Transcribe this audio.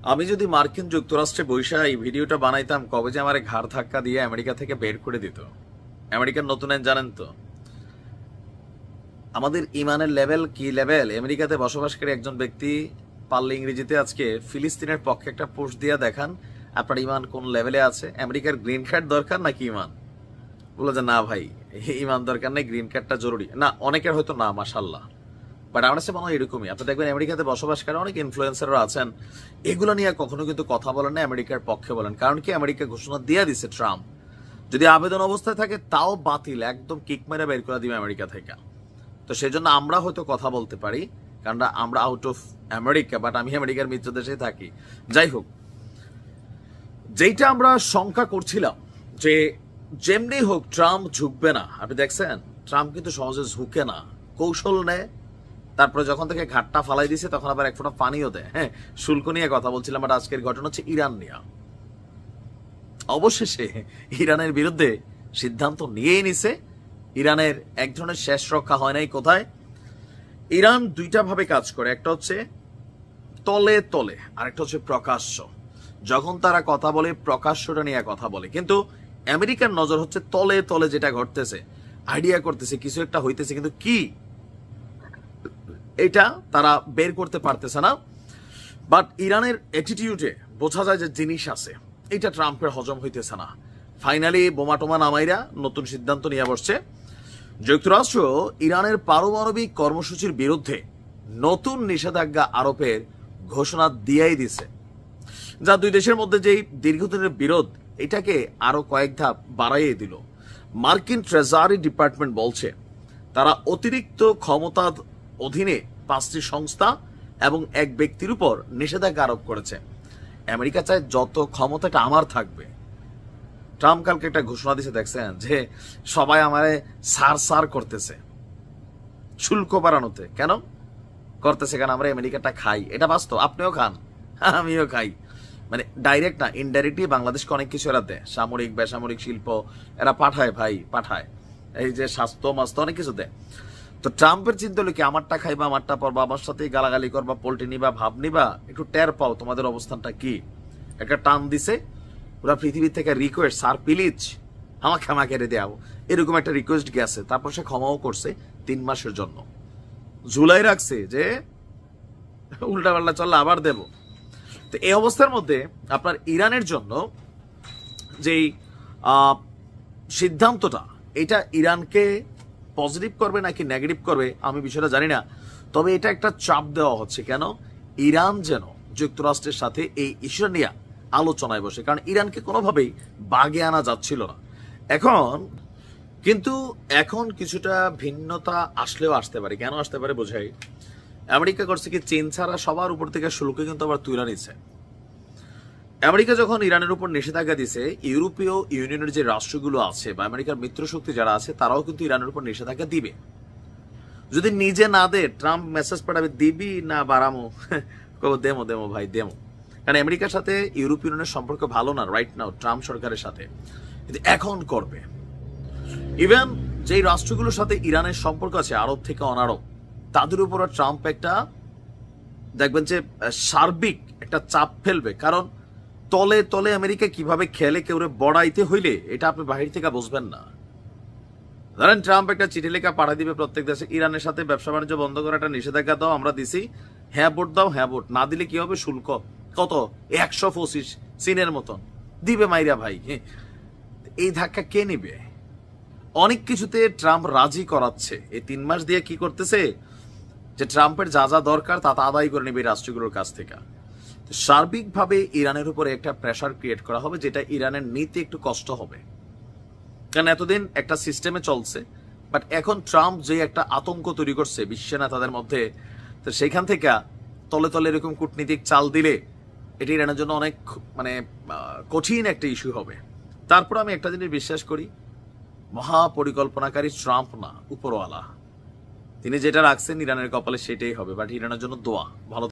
আমি যদি মার্কিন যুক্তরাষ্ট্রে বৈশা এই ভিডিওটা বানাইতাম, কবে যে আমার ঘাড় ধাক্কা দিয়ে আমেরিকা থেকে বের করে দিত। আমেরিকার নতুন আইন জানেন তো, আমাদের ইমানের লেভেল কি লেভেল। আমেরিকাতে বসবাসকারী একজন ব্যক্তি পারলে ইংরেজিতে আজকে ফিলিস্তিনের পক্ষে একটা পোস্ট দিয়ে দেখান আপনার ইমান কোন লেভেলে আছে। আমেরিকার গ্রিন কার্ড দরকার নাকি ইমান? বলে যে না ভাই, ইমান দরকার নেই, গ্রিন কার্ডটা জরুরি না। অনেকের হয়তো না, মাশাল্লাহ, বাট আমার কাছে মনে হয় এরকমই। আপনি দেখবেন আমেরিকাতে বসবাসকারী অনেক ইনফ্লুয়েন্সাররা আছেন, এগুলো নিয়ে কখনো কিন্তু কথা বলেন না, আমেরিকার পক্ষে বলেন। কারণ কি, আমেরিকা ঘোষণা দিয়ে দিছে ট্রাম্প যদি আবেদন অবস্থায় থাকে তাও বাতিল, একদম কিক মেরে বের করে দিবে আমেরিকা থেকে। তো সেই জন্য আমরা হয়তো কথা বলতে পারি, কারণ আমরা আউট অফ আমেরিকা, বাট আমি আমেরিকার মিত্র দেশে থাকি। যাই হোক, যেইটা আমরা শঙ্কা করছিলাম যে যেমনি হোক ট্রাম্প ঝুঁকবে না, আপনি দেখছেন ট্রাম্প কিন্তু সহজে ঝুঁকে না, কৌশল নেয়। তারপরে যখন থেকে ঘাটটা ফালাই দিছে তখন আবার এক ফোঁটা পানিও দেয়। হ্যাঁ, শুল্ক নিয়ে কথা বলছিলাম, বাট আজকের ঘটনা হচ্ছে ইরান নিয়ে। অবশেষে ইরানের বিরুদ্ধে সিদ্ধান্ত নিয়েই নিছে। ইরানের এক ধরনের শেষ রক্ষা হয় নাই। কোথায়? ইরান দুইটা ভাবে কাজ করে, একটা হচ্ছে তলে তলে, আরেকটা হচ্ছে প্রকাশ্য। যখন তারা কথা বলে প্রকাশ্যটা নিয়ে কথা বলে, কিন্তু আমেরিকার নজর হচ্ছে তলে তলে যেটা ঘটতেছে, আইডিয়া করতেছে কিছু একটা হইতেছে, কিন্তু কি এটা তারা বের করতে পারতেছে না। বাট ইরানের অ্যাটিটিউডে বোঝা যায় যে জিনিস আছে, এটা ট্রাম্পের হজম হইতেছে না। ফাইনালি বোমা টোমা নামাইরা নতুন সিদ্ধান্ত নিয়ে বসছে। যুক্তরাষ্ট্র ইরানের পারমাণবিক কর্মসূচির বিরুদ্ধে নতুন নিষেধাজ্ঞা আরোপের ঘোষণা দিয়েই দিছে, যা দুই দেশের মধ্যে যেই দীর্ঘদিনের বিরোধ এটাকে আরো কয়েক ধাপ বাড়াইয়ে দিল। মার্কিন ট্রেজারি ডিপার্টমেন্ট বলছে তারা অতিরিক্ত ক্ষমতার অধীনে 5টি সংস্থা এবং এক ব্যক্তির উপর নিষেধাজ্ঞা আরোপ করেছে। আমেরিকা চায় যত ক্ষমতাটা আমার থাকবে। ট্রাম্প কালকে একটা ঘোষণা দিয়েছে, দেখছেন যে সবাই আমারে সার সার করতেছে শুল্ক বাড়ানোতে। কেন করতেছে? কারণ আমরা আমেরিকাটা খাই, এটা বাস্তব। আপনিও খান, আমিও খাই, মানে ডাইরেক্ট না, ইনডাইরেক্টলি বাংলাদেশকে অনেক কিছু এরা দেয়, সামরিক বেসামরিক শিল্প এরা পাঠায়, ভাই পাঠায়, এই যে স্বাস্থ্য মাস্তো অনেক কিছু দেয়। তো ট্রাম্পের চিন্তা হলো কি, আমারটা খাইবা, আমারটা পরবা, আমার সাথেই গালাগালি করবা, পোল্ট্রি নিবা, ভাব নিবা, একটু টের পাও তোমাদের অবস্থানটা কি। একটা টান দিছে, ওরা পৃথিবী থেকে রিকোয়েস্ট, স্যার প্লিজ আমাকে ক্ষমা করে দেও, এরকম একটা রিকোয়েস্ট গেছে। তারপর সে ক্ষমাও করছে 3 মাসের জন্য, ঝুলাই রাখছে যে উল্টা পাল্টা চললে আবার দেব। তো এই অবস্থার মধ্যে আপনার ইরানের জন্য যেই সিদ্ধান্তটা, এটা ইরানকে পজিটিভ করবে নাকি নেগেটিভ করবে আমি বিষয়টা জানি না, তবে এটা একটা চাপ দেওয়া হচ্ছে। কেন? ইরান যেন যুক্তরাষ্ট্রের সাথে এই ইস্যু নিয়ে আলোচনায় বসে, কারণ ইরানকে কোনোভাবেই বাগে আনা যাচ্ছিল না এখন। কিন্তু এখন কিছুটা ভিন্নতা আসলেও আসতে পারে। কেন আসতে পারে বোঝাই, আমেরিকা করছে কি, চীন ছাড়া সবার উপর থেকে শুল্ক কিন্তু আবার তুলে নিচ্ছে। আমেরিকা যখন ইরানের উপর নিষেধাজ্ঞা দিছে, ইউরোপীয় ইউনিয়নের যে রাষ্ট্রগুলো আছে বা আমেরিকার মিত্র শক্তি যারা আছে তারাও কিন্তু ইরানের উপর নিষেধাজ্ঞা দিবে। যদি নিজে না দে, ট্রাম্প মেসেজ পাঠাবে দিবি না বাড়ামো, দেমো দেমো ভাই দেমো। কারণ আমেরিকার সাথে ইউরোপীয় ইউনিয়নের সম্পর্ক ভালো না রাইট নাও ট্রাম্প সরকারের সাথে, কিন্তু এখন করবে। ইভেন যেই রাষ্ট্রগুলোর সাথে ইরানের সম্পর্ক আছে আরব থেকে অনারব, তাদের উপর ট্রাম্প একটা দেখবেন যে সার্বিক একটা চাপ ফেলবে। কারণ তলে তলে আমেরিকা কিভাবে খেলে কেউ বড়াইতে হইলে এটা আপনি বাহির থেকে বুঝবেন না। ধরেন ট্রাম্প একটা চিঠি লেখা পাঠা দিবে প্রত্যেক দেশে, ইরানের সাথে ব্যবসা বাণিজ্য বন্ধ করা একটা নিষেধাজ্ঞা দাও, আমরা দিছি, হ্যাঁ ভোট দাও, হ্যাঁ ভোট না দিলে কি হবে, শুল্ক কত 125 চীনের মতন দিবে মাইরা ভাই। এই ধাক্কা কে নিবে? অনেক কিছুতে ট্রাম্প রাজি করাচ্ছে। এই 3 মাস দিয়ে কি করতেছে, যে ট্রাম্পের যা যা দরকার তা আদায় করে নেবে রাষ্ট্রগুলোর কাছ থেকে। সার্বিকভাবে ইরানের উপরে একটা প্রেসার ক্রিয়েট করা হবে, যেটা ইরানের নিতে একটু কষ্ট হবে। কারণ এতদিন একটা সিস্টেমে চলছে, বাট এখন ট্রাম্প যে একটা আতঙ্ক তৈরি করছে বিশ্ব নেতাদের মধ্যে, তো সেইখান থেকে তলে তলে এরকম কূটনীতিক চাল দিলে এটি ইরানের জন্য অনেক মানে কঠিন একটা ইস্যু হবে। তারপর আমি একটা জিনিস বিশ্বাস করি, মহাপরিকল্পনাকারী ট্রাম্প না, উপরওয়ালা, তিনি যেটা রাখছেন ইরানের কপালে সেটাই হবে। বাট ইরানের জন্য দোয়া ভালো।